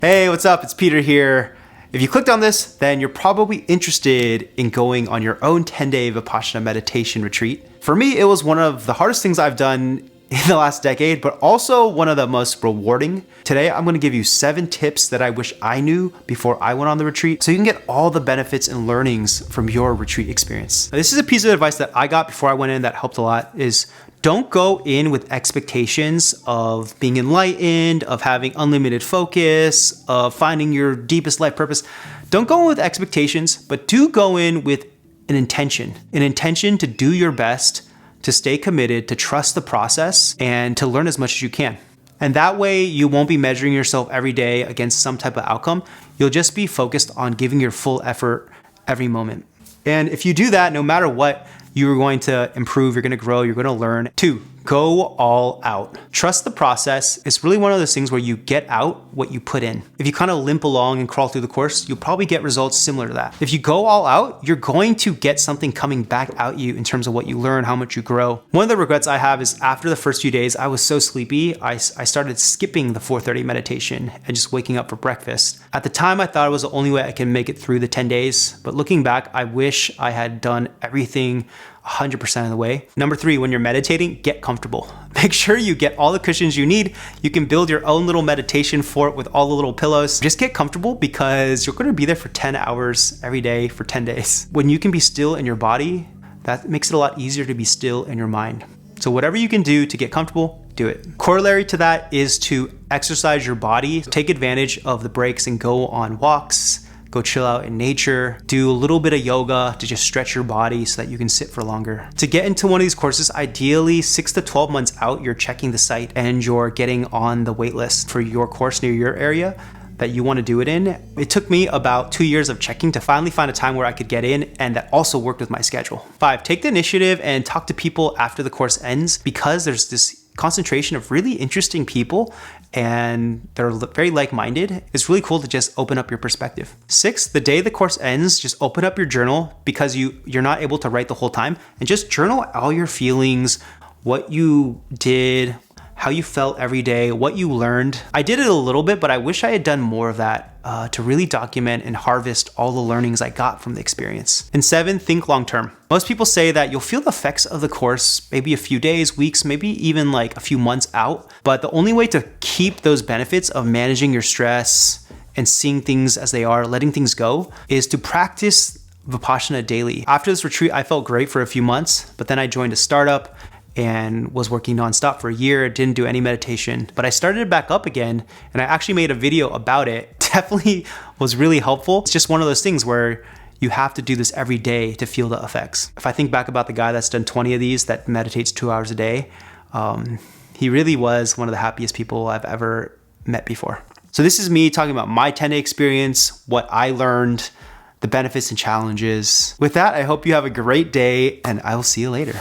Hey, what's up? It's Peter here. If you clicked on this, then you're probably interested in going on your own 10-day Vipassana meditation retreat. For me, it was one of the hardest things I've done in the last decade, but also one of the most rewarding. Today, I'm going to give you 7 tips that I wish I knew before I went on the retreat so you can get all the benefits and learnings from your retreat experience. Now, this is a piece of advice that I got before I went in that helped a lot is don't go in with expectations of being enlightened, of having unlimited focus, of finding your deepest life purpose. Don't go in with expectations, but do go in with an intention to do your best, to stay committed, to trust the process, and to learn as much as you can. And that way you won't be measuring yourself every day against some type of outcome. You'll just be focused on giving your full effort every moment. And if you do that, no matter what, you're going to improve, you're going to grow, you're going to learn. 2, go all out. Trust the process. It's really one of those things where you get out what you put in. If you kind of limp along and crawl through the course, you'll probably get results similar to that. If you go all out, you're going to get something coming back at you in terms of what you learn, how much you grow. One of the regrets I have is after the first few days, I was so sleepy, I started skipping the 4:30 meditation and just waking up for breakfast. At the time, I thought it was the only way I can make it through the 10 days. But looking back, I wish I had done everything 100% of the way. Number 3, when you're meditating, get comfortable. Make sure you get all the cushions you need. You can build your own little meditation fort with all the little pillows. Just get comfortable because you're going to be there for 10 hours every day for 10 days. When you can be still in your body, that makes it a lot easier to be still in your mind. So whatever you can do to get comfortable, do it. Corollary to that is to exercise your body. Take advantage of the breaks and go on walks. Go chill out in nature, do a little bit of yoga to just stretch your body so that you can sit for longer. To get into one of these courses, ideally 6 to 12 months out, you're checking the site and you're getting on the wait list for your course near your area that you want to do it in. It took me about 2 years of checking to finally find a time where I could get in, and that also worked with my schedule. 5, take the initiative and talk to people after the course ends because there's this concentration of really interesting people and they're very like-minded. It's really cool to just open up your perspective. 6, the day the course ends, just open up your journal because you're not able to write the whole time, and just journal all your feelings, what you did, how you felt every day, what you learned. I did it a little bit, but I wish I had done more of that to really document and harvest all the learnings I got from the experience. And 7, think long-term. Most people say that you'll feel the effects of the course maybe a few days, weeks, maybe even like a few months out. But the only way to keep those benefits of managing your stress and seeing things as they are, letting things go, is to practice Vipassana daily. After this retreat, I felt great for a few months, but then I joined a startup and was working nonstop for a year, didn't do any meditation, but I started it back up again and I actually made a video about it. Definitely was really helpful. It's just one of those things where you have to do this every day to feel the effects. If I think back about the guy that's done 20 of these, that meditates 2 hours a day, he really was one of the happiest people I've ever met before. So this is me talking about my 10-day experience, what I learned, the benefits and challenges. With that, I hope you have a great day and I will see you later.